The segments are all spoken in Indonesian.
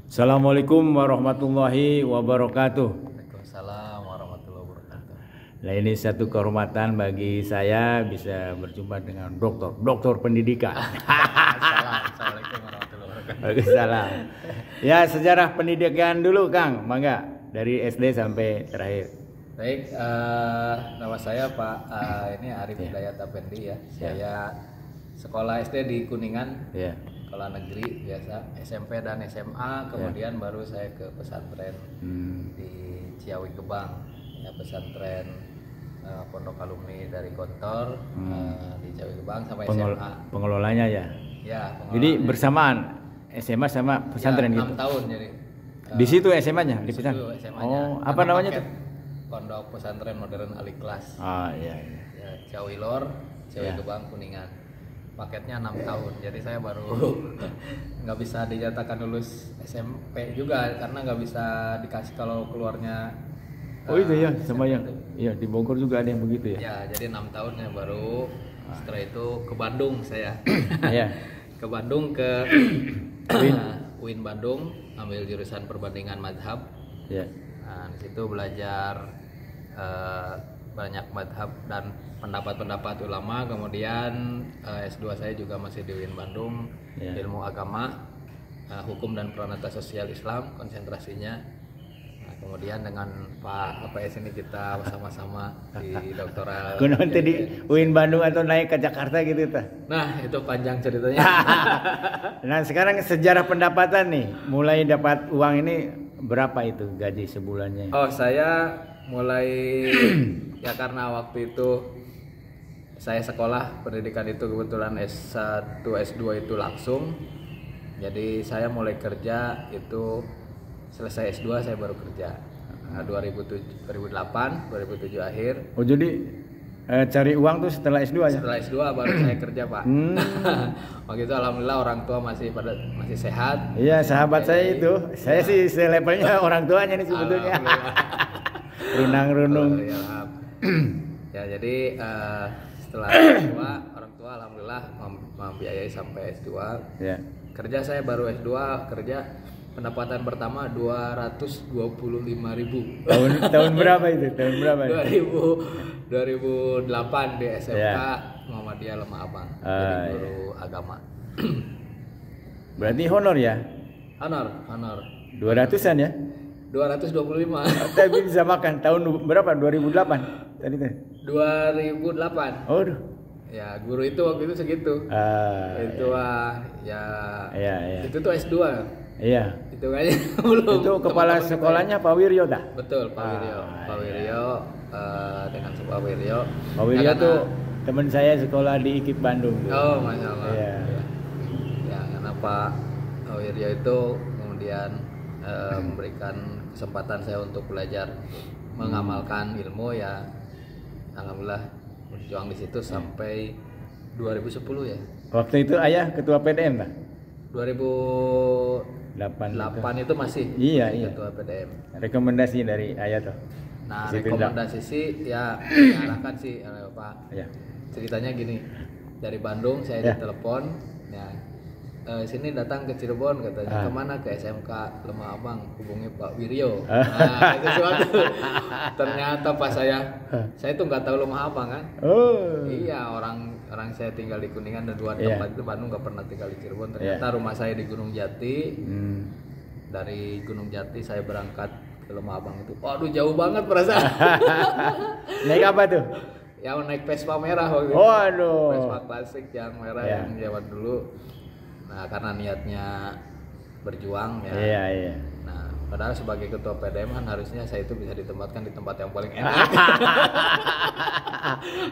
Assalamualaikum warahmatullahi wabarakatuh. Waalaikumsalam warahmatullahi wabarakatuh. Nah, ini satu kehormatan bagi saya bisa berjumpa dengan dokter pendidikan. Assalamualaikum warahmatullahi wabarakatuh. Waalaikumsalam. Ya, sejarah pendidikan dulu, Kang. Mangga dari SD sampai terakhir. Baik, nama saya Pak ini Arif Hidayat Effendi ya. Saya sekolah SD di Kuningan, sekolah negeri biasa, SMP dan SMA. Kemudian baru saya ke pesantren di Ciawi Gebang, ya pesantren Pondok Alumni dari Gontor di Ciawi Gebang sampai SMA. Pengelolanya ya. Ya. Jadi bersamaan SMA sama pesantren ya, gitu. 6 tahun jadi. Di situ SMA-nya, di pesantren. Oh, apa namanya tuh? Pondok Pesantren Modern Al-Ikhlas. Iya. Ya, Ciawi Lor, Ciawi Gebang, Kuningan. Paketnya 6 tahun. Jadi saya baru nggak bisa dinyatakan lulus SMP juga karena nggak bisa dikasih kalau keluarnya. Oh itu ya, sama yang iya di Bogor juga ada yang begitu ya. Ya, jadi 6 tahunnya baru. Setelah itu ke Bandung saya. Iya. Ke Bandung ke UIN Bandung, ambil jurusan perbandingan mazhab. Iya. Nah, di situ belajar banyak madhab dan pendapat-pendapat ulama. Kemudian S2 saya juga masih di UIN Bandung, ilmu agama, hukum dan peranata sosial Islam konsentrasinya. Nah, kemudian dengan Pak APS ini kita sama-sama di doktoral. Nanti di UIN Bandung atau naik ke Jakarta gitu ta? Nah, itu panjang ceritanya. Nah, sekarang sejarah pendapatan nih, mulai dapat uang ini berapa itu gaji sebulannya? Oh, saya mulai ya karena waktu itu saya sekolah pendidikan itu kebetulan S1, S2 itu langsung. Jadi saya mulai kerja itu selesai S2 saya baru kerja. 2007, 2008, 2007 akhir. Oh, jadi cari uang tuh setelah S2 ya? Setelah S2 baru saya kerja, Pak. Waktu itu alhamdulillah orang tua masih sehat. Iya, sahabat saya itu. Saya sih selevelnya orang tuanya nih sebetulnya. Runang-runung. Ya, jadi setelah S2 orang tua alhamdulillah membiayai sampai S2. Ya. Kerja saya baru S2 kerja pendapatan pertama 225.000. Tahun berapa itu? Tahun berapa? 2008 di SMK Muhammadiyah Lemah Abang. Jadi guru agama. Berarti honor ya? Honor. 200-an ya? 225. Tapi bisa makan tahun berapa? 2008 tadi tuh. 2008. Oh, ya guru itu waktu itu segitu. Itu itu tuh S2. Iya. Itu kayaknya belum. Itu kepala sekolahnya Pak Wiryo dah. Betul, Pak Wiryo. Pak Wiryo dengan Pak Wiryo. Pak Wiryo tuh teman saya sekolah di IKIP Bandung. Oh, Masya Allah. Iya. Ya, karena Pak Wiryo itu kemudian memberikan kesempatan saya untuk belajar mengamalkan ilmu ya. Alhamdulillah berjuang di situ sampai 2010 ya. Waktu itu ayah ketua PDM lah. 2008 itu masih ketua PDM. Rekomendasi dari ayah tuh. Nah, rekomendasi sih ya diarahkan sih Pak. Ya. Ceritanya gini, dari Bandung saya ditelepon, ya sini datang ke Cirebon katanya. Kemana? Ke SMK Lemah Abang, hubungi Pak Wiryo. Nah, itu sesuatu. Ternyata pas saya tuh nggak tahu Lemah Abang kan. Oh. Iya, orang saya tinggal di Kuningan dan dua tempat itu Bandung, nggak pernah tinggal di Cirebon. Ternyata rumah saya di Gunung Jati. Dari Gunung Jati saya berangkat ke Lemah Abang itu. Waduh, jauh banget perasaan. Naik apa tuh? Ya naik Vespa merah waktu itu. Waduh. Vespa klasik yang merah yang zaman dulu. Nah, karena niatnya berjuang ya. Iya. Nah, padahal sebagai ketua PDM kan harusnya saya itu bisa ditempatkan di tempat yang paling enak.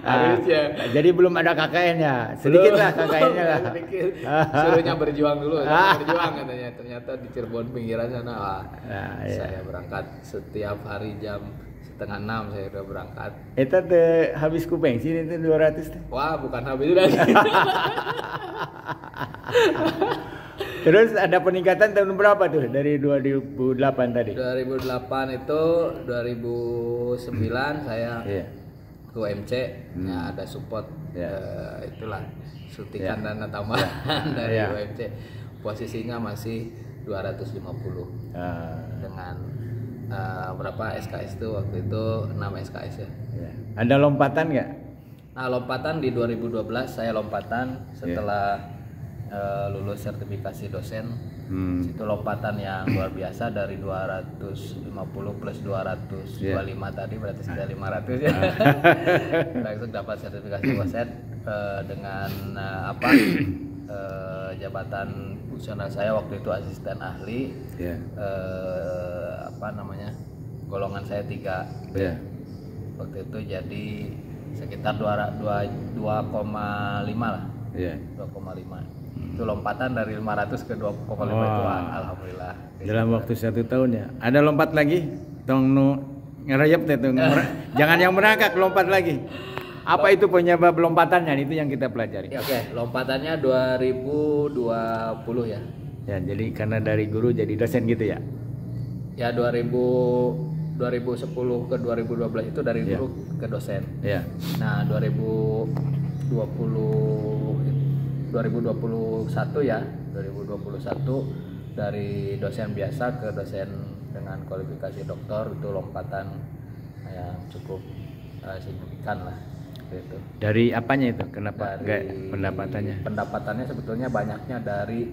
Harusnya. Jadi belum ada KKN-nya. Sedikit lah KKN-nya lah. Sedikit. Suruhnya berjuang dulu, berjuang katanya. Ternyata di Cirebon pinggiran sana. Saya berangkat setiap hari jam 5:30 saya udah berangkat. Itu tuh habis kupeng sini tuh 200 tuh. Wah, bukan habis udah. Terus ada peningkatan tahun berapa tuh dari 2008 tadi? 2008 itu 2009 saya ke UMC, ya ada support itulah suntikan dana tambahan dari UMC. Posisinya masih 250 dengan berapa SKS itu waktu itu 6 SKS ya. Ada lompatan nggak? Nah, lompatan di 2012 saya lompatan setelah lulus sertifikasi dosen. Itu lompatan yang luar biasa dari 250 plus 225 tadi berarti sudah 500 ya. Langsung dapat sertifikasi dosen dengan jabatan fungsional saya waktu itu asisten ahli. Golongan saya 3. Waktu itu jadi sekitar 2,5 lah. 2,5. Itu lompatan dari 500 ke 2,5 itu alhamdulillah. Dalam waktu 1 tahun ya. Ada lompat lagi? Tong ngerayap tuh. Jangan yang merangkak, lompat lagi. Apa itu penyebab lompatannya? Itu yang kita pelajari. Oke, lompatannya 2020 ya. Ya, jadi karena dari guru jadi dosen gitu ya. Ya 2010 ke 2012 itu dari guru ke dosen. Nah 2021 dari dosen biasa ke dosen dengan kualifikasi doktor, itu lompatan yang cukup signifikan lah gitu. Dari apanya itu? Kenapa pendapatannya? Pendapatannya sebetulnya banyaknya dari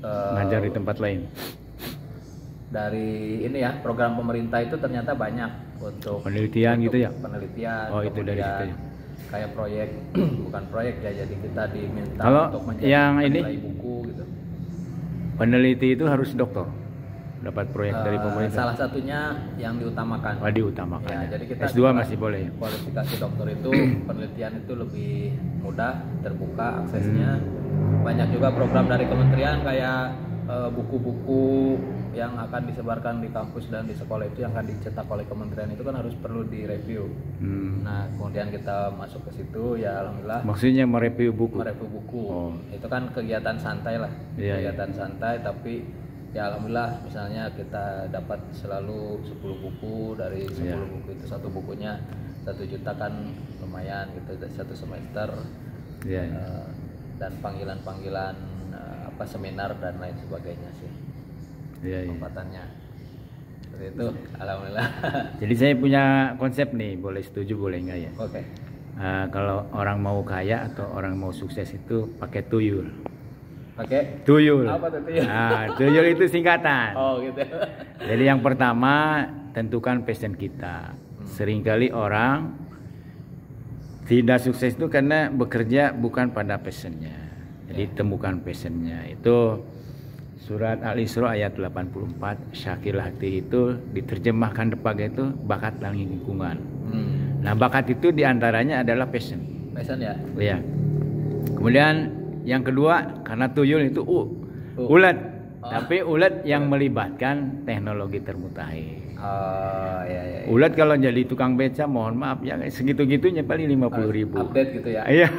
ngajar di tempat lain. Dari ini ya, program pemerintah itu ternyata banyak untuk penelitian gitu ya. Penelitian. Itu dari situ ya. Kayak proyek, bukan proyek ya, jadi kita diminta untuk menjadi yang penilai buku gitu. Peneliti itu harus doktor, dapat proyek dari pemerintah. Salah satunya yang diutamakan. Diutamakan. Ya, jadi kita S2 masih boleh. Kualifikasi doktor itu penelitian itu lebih mudah, terbuka aksesnya. Banyak juga program dari kementerian kayak buku-buku yang akan disebarkan di kampus dan di sekolah itu yang akan dicetak oleh kementerian itu kan harus perlu direview. Nah kemudian kita masuk ke situ ya alhamdulillah. Maksudnya mereview buku? Mereview buku. Itu kan kegiatan santai lah. Kegiatan santai tapi ya alhamdulillah misalnya kita dapat selalu 10 buku, dari 10 buku itu satu bukunya 1 juta kan lumayan gitu, 1 semester. Dan panggilan-panggilan seminar dan lain sebagainya sih. Lompatannya seperti itu, alhamdulillah. Jadi saya punya konsep nih, boleh setuju boleh enggak ya? Oke. Kalau orang mau kaya atau orang mau sukses itu pakai tuyul. Pakai tuyul. Apa tuh tuyul? Tuyul itu singkatan. Gitu. Jadi yang pertama tentukan passion kita. Seringkali orang tidak sukses itu karena bekerja bukan pada passionnya. Jadi temukan passionnya. Itu surat Al-Isra ayat 84, syakil hati itu diterjemahkan depan itu bakat dan lingkungan. Nah bakat itu diantaranya adalah passion. Passion ya? Iya. Kemudian yang kedua karena tuyul itu ulet. Tapi ulet yang melibatkan teknologi termutakhir. Iya. Ulet kalau jadi tukang beca mohon maaf ya segitu-gitunya paling 50.000. Update gitu ya. Iya.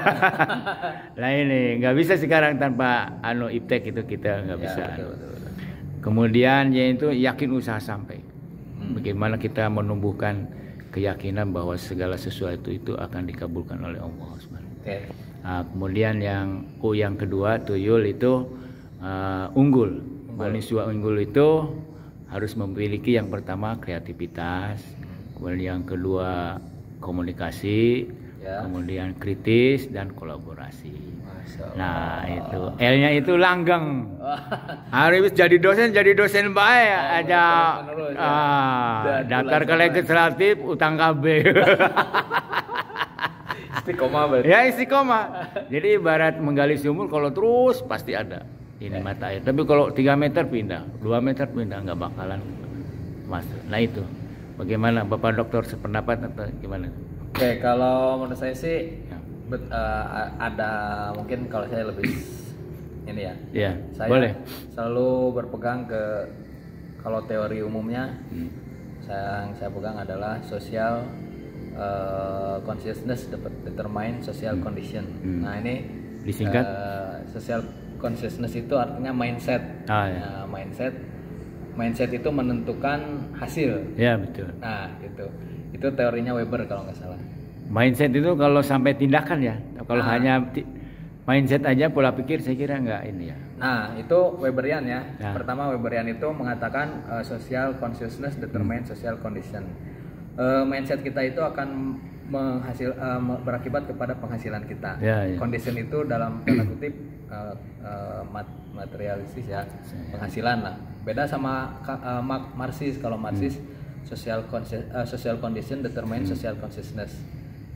Lah ini nggak bisa sekarang tanpa iptek itu kita nggak bisa. Betul. Kemudian yaitu yakin usaha sampai. Bagaimana kita menumbuhkan keyakinan bahwa segala sesuatu itu akan dikabulkan oleh Allah. Nah, kemudian yang kedua tuyul itu unggul. Manusia unggul itu harus memiliki yang pertama kreativitas, kemudian yang kedua komunikasi, kemudian kritis dan kolaborasi. Nah itu L-nya itu langgeng. Harus jadi dosen baik aja. Daftar ke legislatif utang KB. Istiqomah berarti. Ya istiqomah. Jadi ibarat menggali sumur kalau terus pasti ada ini mata air. Tapi kalau 3 meter pindah, 2 meter pindah nggak bakalan masuk. Nah itu bagaimana Bapak Dokter sependapat atau gimana? Oke, kalau menurut saya sih ada mungkin kalau saya lebih ini ya. Iya. Saya boleh. Selalu berpegang ke kalau teori umumnya yang saya pegang adalah social consciousness determine social condition. Nah ini disingkat social consciousness itu artinya mindset. Nah, mindset itu menentukan hasil. Ya betul. Nah itu teorinya Weber kalau nggak salah. Mindset itu kalau sampai tindakan ya. Kalau hanya mindset aja pola pikir saya kira nggak ini ya. Nah, itu Weberian ya. Nah. Pertama Weberian itu mengatakan social consciousness determine social condition. Mindset kita itu akan berakibat kepada penghasilan kita. Ya. Condition itu dalam tanda kutip materialistis ya, penghasilan lah. Beda sama Marxis. Kalau Marxis social condition determine social consciousness.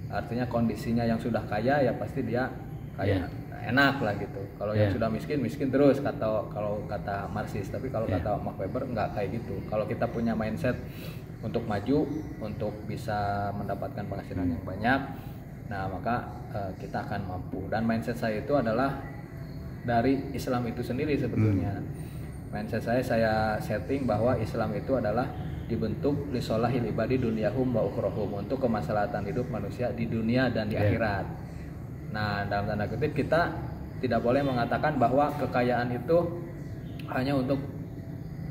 Artinya kondisinya yang sudah kaya ya pasti dia kaya, enak lah gitu. Kalau yang sudah miskin terus kalau kata Marxis. Tapi kalau kata Max Weber nggak kayak gitu. Kalau kita punya mindset untuk maju, untuk bisa mendapatkan penghasilan yang banyak, nah maka kita akan mampu. Dan mindset saya itu adalah dari Islam itu sendiri sebetulnya. Mindset saya setting bahwa Islam itu adalah dibentuk lisolahil ibadi dunyahum wa ukhrohum, untuk kemaslahatan hidup manusia di dunia dan di akhirat. Nah, dalam tanda kutip kita tidak boleh mengatakan bahwa kekayaan itu hanya untuk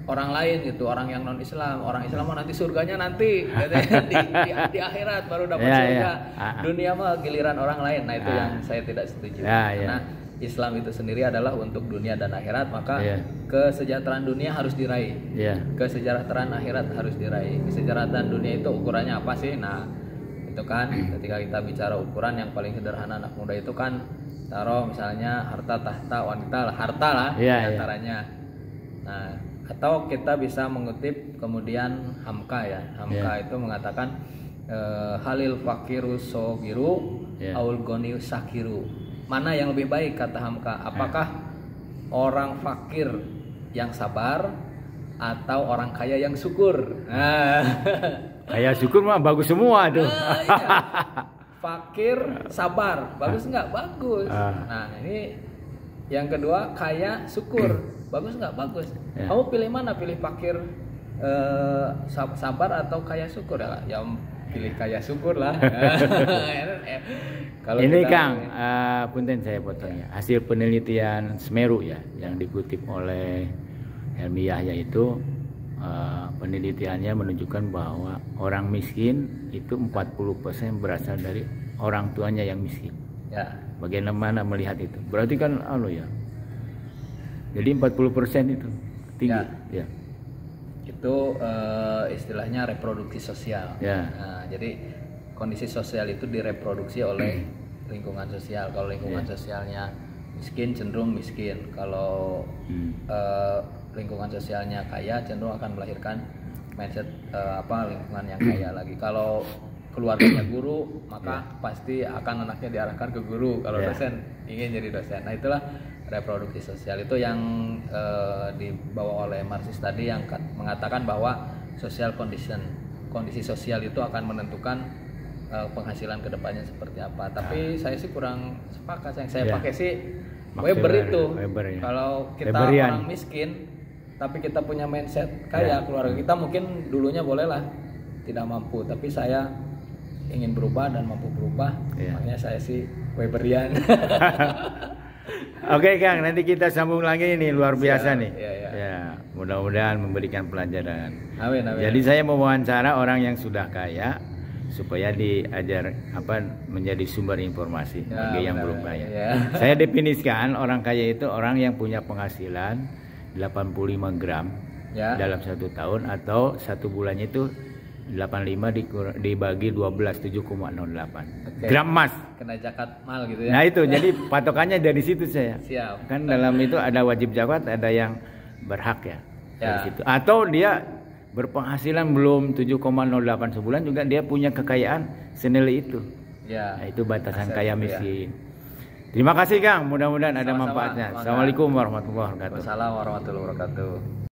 orang lain gitu, orang yang non Islam. Orang Islam mah nanti surganya nanti di akhirat baru dapat surga. Dunia mah giliran orang lain. Nah, itu yang saya tidak setuju. Karena Islam itu sendiri adalah untuk dunia dan akhirat, maka kesejahteraan dunia harus diraih. Kesejahteraan akhirat harus diraih. Kesejahteraan dunia itu ukurannya apa sih? Nah, itu kan ketika kita bicara ukuran yang paling sederhana anak muda itu kan taruh misalnya harta tahta wanita lah, harta lah antaranya. Nah, atau kita bisa mengutip kemudian Hamka ya. Hamka itu mengatakan halil fakiru sogiru aul goniu sakiru. Mana yang lebih baik kata Hamka? Apakah orang fakir yang sabar atau orang kaya yang syukur? Kaya syukur mah bagus semua tuh. Fakir sabar, bagus nggak? Bagus. Nah, ini yang kedua, kaya syukur, bagus nggak? Bagus. Kamu pilih mana? Pilih fakir sabar atau kaya syukur ya? Ya pilih kaya syukur lah. Kalau ini Kang, punten saya potongnya. Hasil penelitian Semeru ya, yang dikutip oleh Helmi Yahya itu, penelitiannya menunjukkan bahwa orang miskin itu 40% berasal dari orang tuanya yang miskin. Bagaimana melihat itu? Berarti kan ya. Jadi 40% itu tinggi. Itu istilahnya reproduksi sosial. Nah, jadi kondisi sosial itu direproduksi oleh lingkungan sosial. Kalau lingkungan sosialnya miskin, cenderung miskin. Kalau lingkungan sosialnya kaya, cenderung akan melahirkan mindset lingkungan yang kaya lagi. Kalau keluarganya guru, maka pasti akan anaknya diarahkan ke guru. Kalau dosen ingin jadi dosen. Nah, itulah reproduksi sosial. Itu yang dibawa oleh Marxis tadi, yang mengatakan bahwa social condition, kondisi sosial itu akan menentukan penghasilan kedepannya seperti apa. Tapi saya sih kurang sepakat. Yang saya pakai sih Weber itu. Kalau kita orang miskin tapi kita punya mindset kaya, keluarga kita mungkin dulunya bolehlah tidak mampu, tapi saya ingin berubah dan mampu berubah. Makanya saya sih Weberian. Oke Kang, nanti kita sambung lagi nih, luar biasa nih. Ya, mudah-mudahan memberikan pelajaran. Amin. Jadi saya mewawancara orang yang sudah kaya supaya diajar menjadi sumber informasi bagi yang belum kaya. Saya definisikan orang kaya itu orang yang punya penghasilan 85 gram dalam 1 tahun, atau 1 bulannya itu 85 dibagi 12 7,08 gram emas. Kena zakat mal gitu ya. Nah itu jadi patokannya dari situ saya. Siap. Kan dalam itu ada wajib zakat, ada yang berhak ya. Dari situ. Atau dia berpenghasilan belum 7,08 sebulan juga dia punya kekayaan senilai itu. Nah, itu batasan kaya miskin. Terima kasih Kang, mudah-mudahan ada manfaatnya. Assalamualaikum warahmatullahi wabarakatuh. Waalaikumsalam warahmatullahi wabarakatuh.